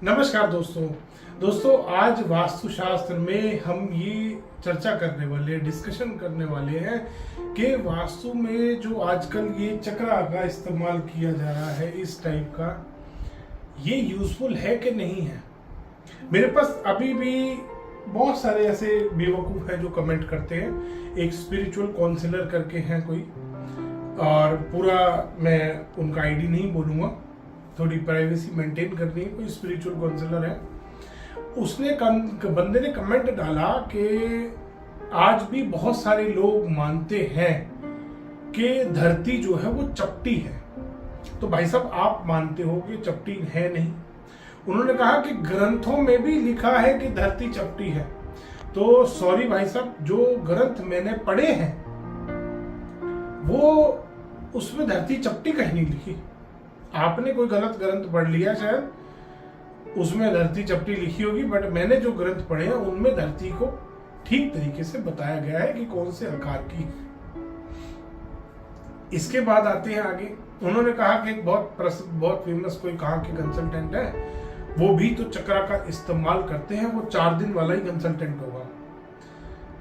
नमस्कार दोस्तों आज वास्तुशास्त्र में हम ये चर्चा करने वाले डिस्कशन करने वाले हैं कि वास्तु में जो आजकल ये चक्रा का इस्तेमाल किया जा रहा है इस टाइप का, ये यूजफुल है कि नहीं है। मेरे पास अभी भी बहुत सारे ऐसे बेवकूफ़ हैं जो कमेंट करते हैं। एक स्पिरिचुअल काउंसलर करके हैं कोई, और पूरा मैं उनका आईडी नहीं बोलूँगा, थोड़ी प्राइवेसी मेंटेन करनी है। कोई स्पिरिचुअल काउंसलर है, उसने बंदे ने कमेंट डाला कि आज भी बहुत सारे लोग मानते हैं कि धरती जो है वो चपटी है। तो भाई साहब, आप मानते हो कि चपटी है नहीं? उन्होंने कहा कि ग्रंथों में भी लिखा है कि धरती चपटी है। तो सॉरी भाई साहब, जो ग्रंथ मैंने पढ़े हैं वो उसमें धरती चपटी कहीं नहीं लिखी। आपने कोई गलत ग्रंथ पढ़ लिया, शायद उसमें धरती चपटी लिखी होगी, बट मैंने जो ग्रंथ पढ़े हैं उनमें धरती को ठीक तरीके से बताया गया है कि कौन से आकार की। इसके बाद आते हैं आगे। उन्होंने कहा कि एक बहुत फेमस कोई कहाँ के कंसल्टेंट है, वो भी तो चक्रा का इस्तेमाल करते हैं। वो 4 दिन वाला ही कंसल्टेंट होगा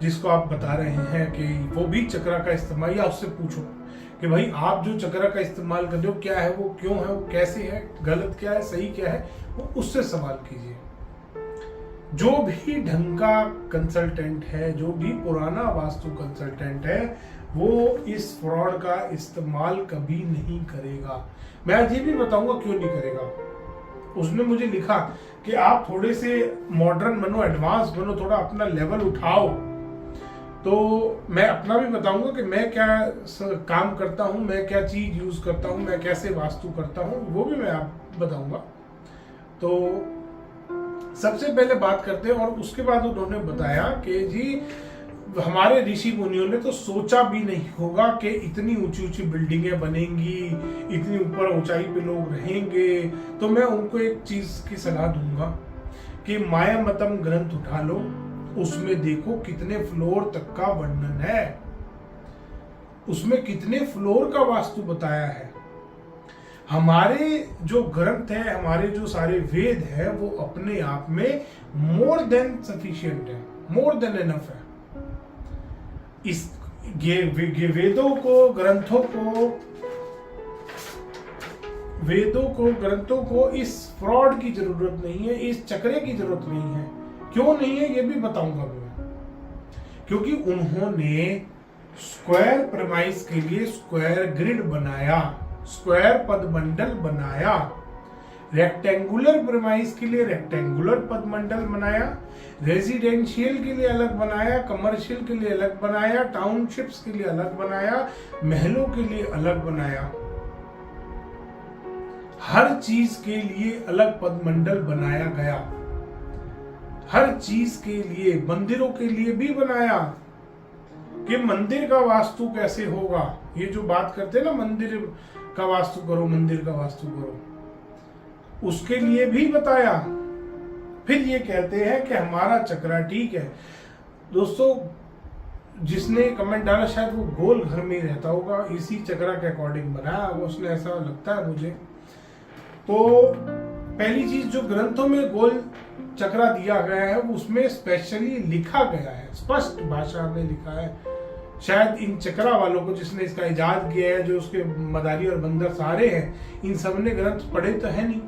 जिसको आप बता रहे हैं कि वो भी चक्रा का इस्तेमाल, या उससे पूछो कि भाई आप जो चक्रा का इस्तेमाल कर रहे हो क्या है, वो क्यों है, वो कैसे है, गलत क्या है, सही क्या है, वो उससे सवाल कीजिए। जो भी ढंग का कंसल्टेंट है, जो भी पुराना वास्तु कंसल्टेंट है, वो इस फ्रॉड का इस्तेमाल कभी नहीं करेगा। मैं आज ये भी बताऊंगा क्यों नहीं करेगा। उसने मुझे लिखा कि आप थोड़े से मॉडर्न बनो, एडवांस बनो, थोड़ा अपना लेवल उठाओ। तो मैं अपना भी बताऊंगा कि मैं क्या काम करता हूं, मैं क्या चीज यूज करता हूं, मैं कैसे वास्तु करता हूं, वो भी मैं आप बताऊंगा। तो सबसे पहले बात करते हैं, और उसके बाद उन्होंने बताया कि जी हमारे ऋषि मुनियों ने तो सोचा भी नहीं होगा कि इतनी ऊंची ऊंची बिल्डिंगें बनेंगी, इतनी ऊपर ऊंचाई पे लोग रहेंगे। तो मैं उनको एक चीज की सलाह दूंगा कि मायामतम ग्रंथ उठा लो, उसमें देखो कितने फ्लोर तक का वर्णन है, उसमें कितने फ्लोर का वास्तु बताया है। हमारे जो ग्रंथ है, हमारे जो सारे वेद है, वो अपने आप में मोर देन सफिशिएंट है, मोर देन एनफ है। इस वेदों को ग्रंथों को इस फ्रॉड की जरूरत नहीं है, इस चक्रे की जरूरत नहीं है। क्यों नहीं है ये भी बताऊंगा मैं। क्योंकि उन्होंने स्क्वायर प्रेमाइस के लिए स्क्वायर ग्रिड बनाया, स्क्वायर पदमंडल बनाया, रेक्टेंगुलर प्रेमाइस के लिए रेक्टेंगुलर पदमंडल बनाया, रेजिडेंशियल के लिए अलग बनाया, कमर्शियल के लिए अलग बनाया, टाउनशिप्स के लिए अलग बनाया, महलों के लिए अलग बनाया। हर चीज के लिए अलग पदमंडल बनाया गया। हर चीज के लिए, मंदिरों के लिए भी बनाया कि मंदिर का वास्तु कैसे होगा। ये जो बात करते हैं ना, मंदिर का वास्तु करो, मंदिर का वास्तु करो, उसके लिए भी बताया। फिर ये कहते हैं कि हमारा चक्रा ठीक है। दोस्तों, जिसने कमेंट डाला शायद वो गोल घर में ही रहता होगा, इसी चक्रा के अकॉर्डिंग बनाया वो, उसने, ऐसा लगता है मुझे। तो पहली चीज, जो ग्रंथों में गोल चक्रा दिया गया है उसमें स्पेशली लिखा गया है, स्पष्ट भाषा में लिखा है। शायद इन चक्रा वालों को, जिसने इसका इजाद किया है, जो उसके मदारी और बंदर सारे हैं, इन सब ने ग्रंथ पढ़े तो है नहीं।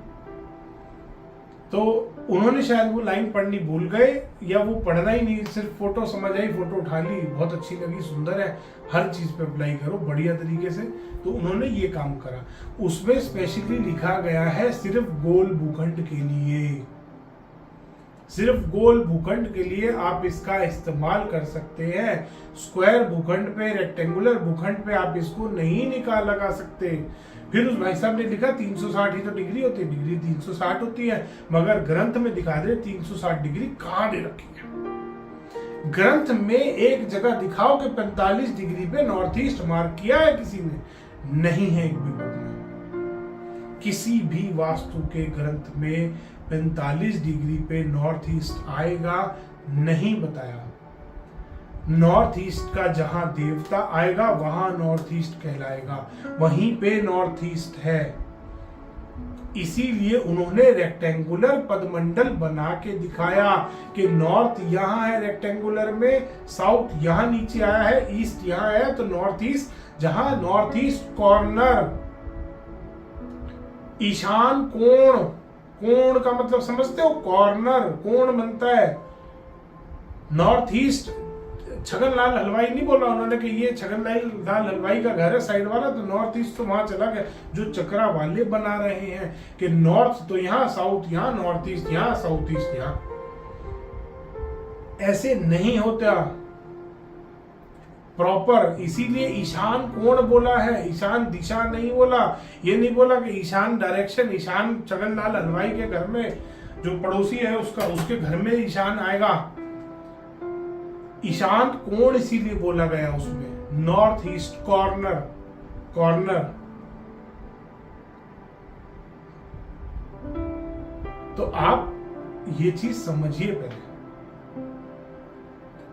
तो उन्होंने शायद वो लाइन पढ़नी भूल गए, या वो पढ़ना ही नहीं, सिर्फ फोटो समझ आई, फोटो उठा ली, बहुत अच्छी लगी, सुंदर है, हर चीज पे अप्लाई करो बढ़िया तरीके से। तो उन्होंने ये काम करा। उसमें स्पेशली लिखा गया है सिर्फ गोल भूखंड के लिए, सिर्फ गोल भूखंड के लिए आप इसका इस्तेमाल कर सकते हैं। स्क्वायर भूखंड पे, रेक्टेंगुलर भूखंड पे आप इसको नहीं लगा सकते। फिर उस भाई साहब ने लिखा 360 ही तो डिग्री होती है, डिग्री 360 होती है, मगर ग्रंथ में दिखा दे 360 डिग्री कहाँ दे रखी है। ग्रंथ में एक जगह दिखाओ कि 45 डिग्री पे नॉर्थ ईस्ट मार्क किया है किसी ने? नहीं है एक भी बुक में। किसी भी वास्तु के ग्रंथ में 45 डिग्री पे नॉर्थ ईस्ट आएगा नहीं बताया। नॉर्थ ईस्ट का जहां देवता आएगा वहां नॉर्थ ईस्ट कहलाएगा, वहीं पे नॉर्थ ईस्ट है। इसीलिए उन्होंने रेक्टेंगुलर पदमंडल बना के दिखाया कि नॉर्थ यहां है रेक्टेंगुलर में, साउथ यहां नीचे आया है, ईस्ट यहां है, तो नॉर्थ ईस्ट, जहां नॉर्थ ईस्ट कॉर्नर, ईशान कोण, कोण का मतलब समझते हो, कॉर्नर, कोण बनता है। नॉर्थ ईस्ट, छगनलाल हलवाई नहीं बोला उन्होंने कि ये छगनलाल हलवाई का घर है साइड वाला, तो नॉर्थ ईस्ट तो वहां चला गया। जो चक्रा वाले बना रहे हैं कि नॉर्थ तो यहां, साउथ यहां, नॉर्थ ईस्ट यहां, साउथ ईस्ट यहां, ऐसे नहीं होता प्रॉपर। इसीलिए ईशान कोण बोला है, ईशान दिशा नहीं बोला। ये नहीं बोला कि ईशान डायरेक्शन, ईशान छगनलाल हलवाई के घर में जो पड़ोसी है उसका, उसके घर में ईशान आएगा। ईशान कोण इसीलिए बोला गया उसमें, नॉर्थ ईस्ट कॉर्नर, कॉर्नर। तो आप ये चीज समझिए पहले,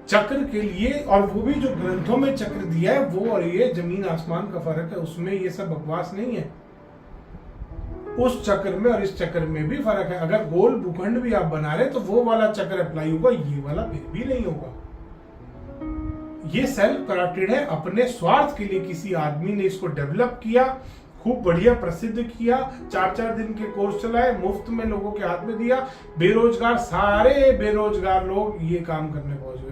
चक्र के लिए, और वो भी जो ग्रंथों में चक्र दिया है वो और ये जमीन आसमान का फर्क है, उसमें ये सब बकवास नहीं है। उस चक्र में और इस चक्र में भी फर्क है। अगर गोल भूखंड भी आप बना रहे तो वो वाला चक्र अप्लाई होगा, ये वाला फिर भी नहीं होगा। ये सेल्फ करेक्टेड है, अपने स्वार्थ के लिए किसी आदमी ने इसको डेवलप किया, खूब बढ़िया प्रसिद्ध किया, 4-4 दिन के कोर्स चलाए, मुफ्त में लोगों के हाथ में दिया, बेरोजगार, सारे बेरोजगार लोग ये काम करने पहुंच गए,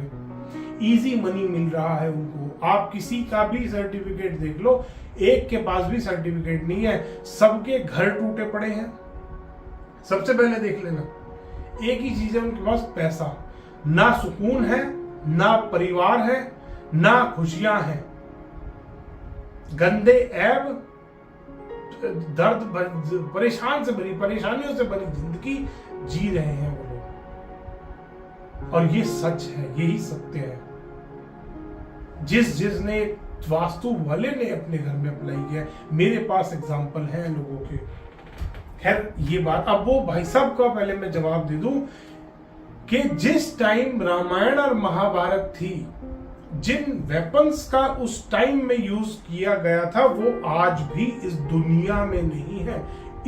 इजी मनी मिल रहा है उनको। आप किसी का भी सर्टिफिकेट देख लो, एक के पास भी सर्टिफिकेट नहीं है, सबके घर टूटे पड़े हैं। सबसे पहले देख लेना, एक ही चीज है उनके पास, पैसा। ना सुकून है, ना परिवार है, ना खुशियां हैं, गंदे ऐब, दर्द, परेशान से भरी, परेशानियों से भरी जिंदगी जी रहे हैं वो लोग। और ये सच है, यही सत्य है। जिसने वास्तु वाले ने अपने घर में अप्लाई किया, मेरे पास एग्जांपल हैं लोगों के। खैर ये बात, अब वो भाई साहब का पहले मैं जवाब दे दूं कि जिस टाइम रामायण और महाभारत थी, जिन वेपन्स का उस टाइम में यूज किया गया था वो आज भी इस दुनिया में नहीं है।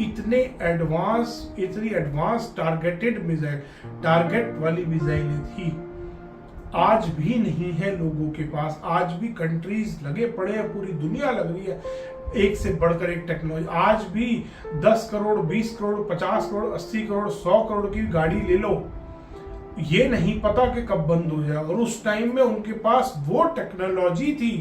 इतनी एडवांस टारगेटेड मिसाइल, टारगेट वाली मिसाइलें थी, आज भी नहीं है लोगों के पास। आज भी कंट्रीज लगे पड़े हैं, पूरी दुनिया लग रही है एक से बढ़कर एक टेक्नोलॉजी। आज भी 10 करोड़, 20 करोड़, 50 करोड़, 80 करोड़, 100 करोड़ की गाड़ी ले लो, ये नहीं पता कि कब बंद हो जाए। और उस टाइम में उनके पास वो टेक्नोलॉजी थी,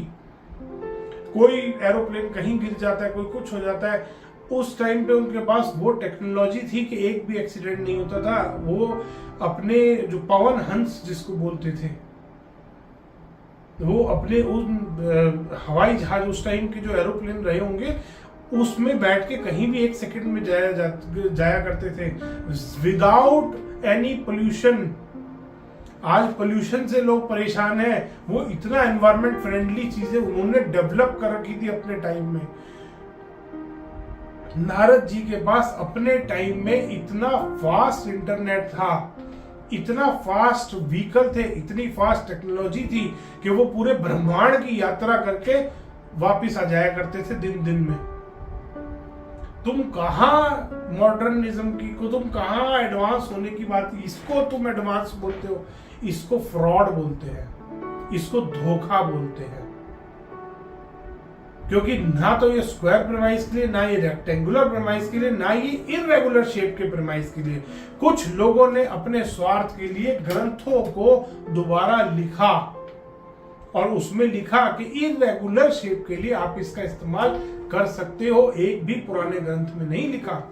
कोई एरोप्लेन कहीं गिर जाता है, कोई कुछ हो जाता है, उस टाइम पे उनके पास वो टेक्नोलॉजी थी कि एक भी एक्सीडेंट नहीं होता था। वो अपने जो पवन हंस जिसको बोलते थे, वो अपने उन हवाई जहाज, उस टाइम के जो एरोप्लेन रहे होंगे, उसमें बैठ के कहीं भी 1 सेकंड में जाया करते थे विदाउट एनी पोल्यूशन। आज पोल्यूशन से लोग परेशान हैं, वो इतना एनवायरमेंट फ्रेंडली चीजें उन्होंने डेवलप कर रखी थी अपने टाइम में। नारद जी के पास अपने टाइम में इतना फास्ट इंटरनेट था, इतना फास्ट व्हीकल थे, इतनी फास्ट टेक्नोलॉजी थी कि वो पूरे ब्रह्मांड की यात्रा करके वापिस आ जाया करते थे दिन दिन में। तुम कहां मॉडर्निज्म की को, तुम कहां एडवांस होने की बात, इसको तुम एडवांस बोलते हो, इसको फ्रॉड बोलते हैं, इसको धोखा बोलते हैं। क्योंकि ना तो ये स्क्वायर प्रेमाइस के लिए, ना ये रेक्टेंगुलर प्रेमाइस के लिए, ना ये इररेगुलर शेप के प्रेमाइस के लिए। कुछ लोगों ने अपने स्वार्थ के लिए ग्रंथों को दोबारा लिखा और उसमें लिखा कि इररेगुलर शेप के लिए आप इसका इस्तेमाल कर सकते हो। एक भी पुराने ग्रंथ में नहीं लिखा।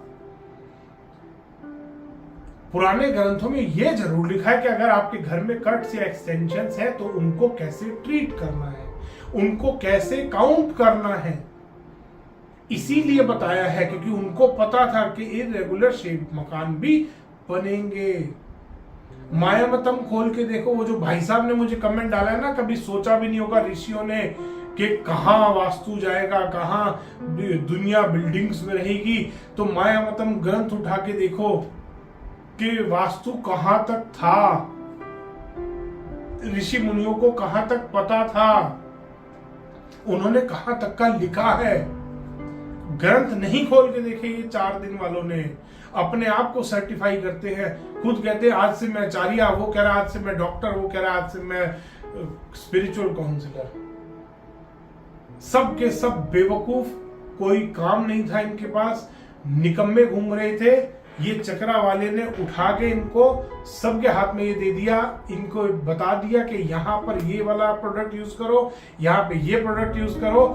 पुराने ग्रंथों में यह जरूर लिखा है कि अगर आपके घर में कट्स या एक्सटेंशंस है तो उनको कैसे ट्रीट करना है, उनको कैसे काउंट करना है। इसीलिए बताया है क्योंकि उनको पता था कि इररेगुलर शेप मकान भी बनेंगे। मायामतम खोल के देखो, वो जो भाई साहब ने मुझे कमेंट डाला है ना, कभी सोचा भी नहीं होगा ऋषियों ने कि कहां वास्तु जाएगा, कहां दुनिया बिल्डिंग्स में रहेगी। तो मायामतम ग्रंथ उठा के देखो कि वास्तु कहां तक था, ऋषि मुनियों को कहां तक पता था, उन्होंने कहां तक का लिखा है। ग्रंथ नहीं खोल के देखे ये 4 दिन वालों ने, अपने आप को सर्टिफाई करते हैं, खुद कहते हैं आज से मैं आचार्य, वो कह रहा आज से मैं डॉक्टर, वो कह रहा आज से मैं स्पिरिचुअल काउंसलर। सब के सब बेवकूफ, कोई काम नहीं था इनके पास, निकम्मे घूम रहे थे। ये चक्रा वाले ने उठा के इनको सबके हाथ में ये दे दिया, इनको बता दिया कि यहाँ पर ये वाला प्रोडक्ट यूज करो, यहाँ पे ये प्रोडक्ट यूज करो।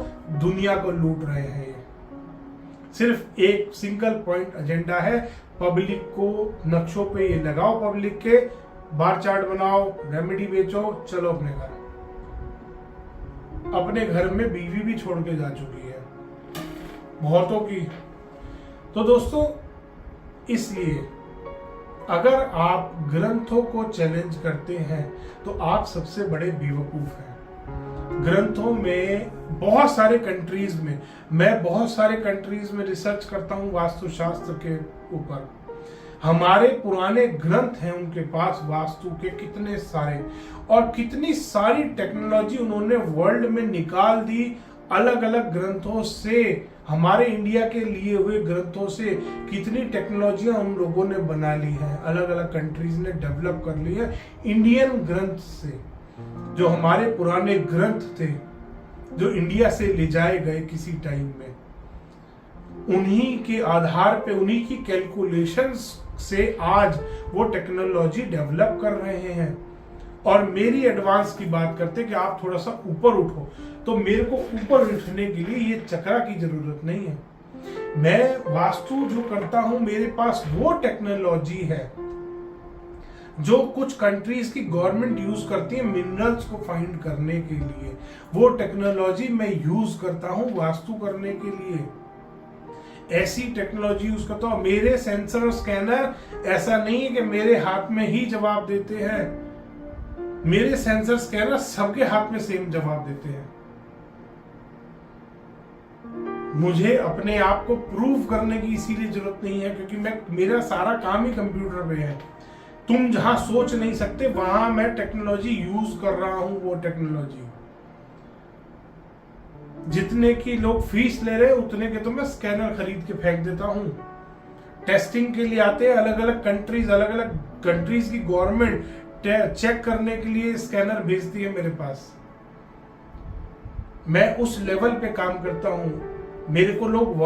दुनिया को लूट रहे हैं ये। सिर्फ एक सिंगल पॉइंट एजेंडा है, पब्लिक को नक्शों पे ये लगाओ, पब्लिक के बार चार्ट बनाओ, रेमेडी बेचो, चलो अपने घर। अपने घर में बीवी भी छोड़ के जा चुकी है बहुतों की। तो दोस्तों, इसलिए अगर आप ग्रंथों को चैलेंज करते हैं तो आप सबसे बड़े बेवकूफ हैं। ग्रंथों में बहुत सारे कंट्रीज में, मैं बहुत सारे कंट्रीज में रिसर्च करता हूं वास्तुशास्त्र के ऊपर। हमारे पुराने ग्रंथ हैं उनके पास वास्तु के कितने सारे, और कितनी सारी टेक्नोलॉजी उन्होंने वर्ल्ड में निकाल दी। अलग अलग ग्रंथों से, हमारे इंडिया के लिए हुए ग्रंथों से कितनी टेक्नोलॉजियां उन लोगों ने बना ली हैं, अलग अलग कंट्रीज ने डेवलप कर ली है इंडियन ग्रंथ से। जो हमारे पुराने ग्रंथ थे जो इंडिया से ले जाए गए किसी टाइम में, उन्हीं के आधार पे, उन्हीं की कैलकुलेशंस से आज वो टेक्नोलॉजी डेवलप कर रहे हैं। और मेरी एडवांस की बात करते कि आप थोड़ा सा ऊपर उठो, तो मेरे को ऊपर उठने के लिए ये चक्रा की जरूरत नहीं है। मैं वास्तु जो करता हूं, मेरे पास वो टेक्नोलॉजी है जो कुछ कंट्रीज की गवर्नमेंट यूज करती है मिनरल्स को फाइंड करने के लिए। वो टेक्नोलॉजी मैं यूज करता हूं वास्तु करने के लिए। ऐसी टेक्नोलॉजी यूज करता हूं। मेरे सेंसर और स्कैनर ऐसा नहीं है कि मेरे हाथ में ही जवाब देते हैं। मेरे सेंसर स्कैनर सबके हाथ में सेम जवाब देते हैं। मुझे अपने आप को प्रूव करने की इसीलिए जरूरत नहीं है क्योंकि मेरा सारा काम ही कंप्यूटर पे है। तुम जहां सोच नहीं सकते वहां मैं टेक्नोलॉजी यूज कर रहा हूं। वो टेक्नोलॉजी जितने की लोग फीस ले रहे उतने के तो मैं स्कैनर खरीद के फेंक देता हूं। टेस्टिंग के लिए आते हैं अलग अलग कंट्रीज की गवर्नमेंट चेक करने के लिए स्कैनर भेजती है मेरे पास। मैं उस लेवल पे काम करता हूं। मेरे को लोग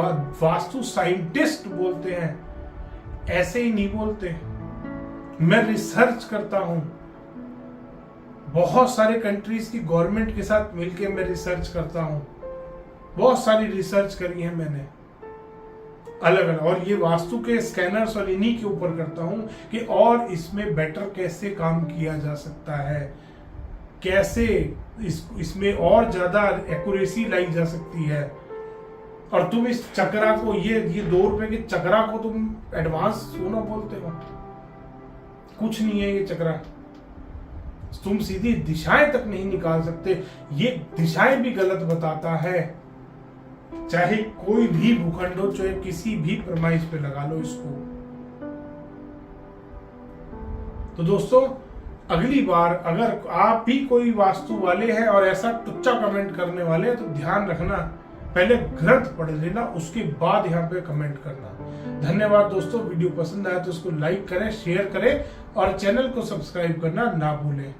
वास्तु साइंटिस्ट बोलते हैं, ऐसे ही नहीं बोलते। मैं रिसर्च करता हूं। बहुत सारे कंट्रीज की गवर्नमेंट के साथ मिलकर मैं रिसर्च करता हूं। बहुत सारी रिसर्च करी है मैंने अलग अलग, और ये वास्तु के स्कैनर्स और इन्हीं के ऊपर करता हूं कि और इसमें बेटर कैसे काम किया जा सकता है, कैसे इसमें और ज्यादा एक्यूरेसी लाई जा सकती है। और तुम इस चक्रा को, ये 2 रुपए के चक्रा को तुम एडवांस सोना बोलते हो। कुछ नहीं है ये चक्रा। तुम सीधी दिशाएं तक नहीं निकाल सकते। ये दिशाएं भी गलत बताता है। चाहे कोई भी भूखंड हो, चाहे किसी भी प्रमाइस पे लगा लो इसको। तो दोस्तों, अगली बार अगर आप भी कोई वास्तु वाले हैं और ऐसा टुच्चा कमेंट करने वाले हैं तो ध्यान रखना, पहले ग्रंथ पढ़ लेना, उसके बाद यहाँ पे कमेंट करना। धन्यवाद दोस्तों। वीडियो पसंद आया तो उसको लाइक करें, शेयर करें और चैनल को सब्सक्राइब करना ना भूलें।